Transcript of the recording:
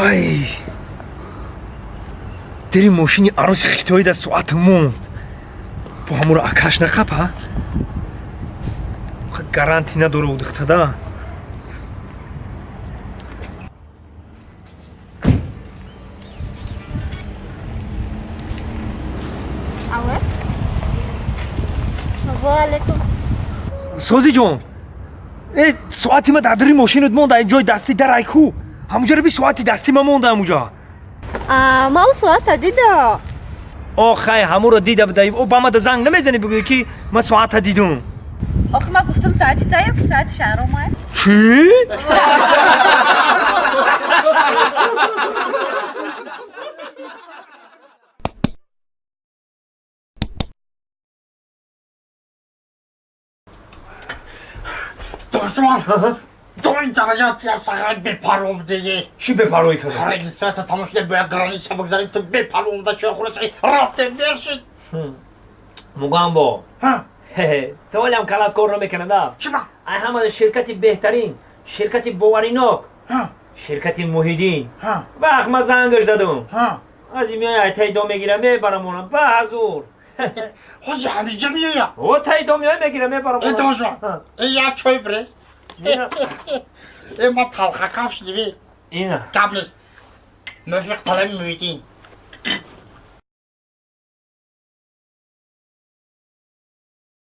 ای دری ماشینی عروس خیتایی در ساعت موند با همون رو اکش نخب ها گارانتی نداره بود اختدا سوزی جون ساعتی ما در دری ماشینت مونده اینجای دستی در ایکو همونجا رو بی ساعتی دستی ما مونده همونجا ما او ساعت دیده آخه همون رو دیده بدهیم او با ما در زنگ نمیزنی بگوی که ما ساعت دیدم آخه من گفتم ساعتی تایم که ساعت شهر اومد چی؟ دشمن تو این درجات یا سقر بپروم دیگه چی بپروی کنه؟ هر لیسترات تمام شده باید گرانیسه بگذاریم تو بپروم دا چه خورسی رفتم درشید مگم با ها تو ولی هم کلات کار رو میکنه دا چی با؟ ای همه شرکتی بهترین شرکتی باوریناک ها شرکتی موحدین ها وقت ما زنگش دادم ها از این میای تایید میگیرم میبرمونم به حضور خوزی همینجا میای او تایید میای میگیرم میبرمونم دشمن این یا چای برس این ما تلخه کفش دیبی اینه قبل است موفق طلب میدین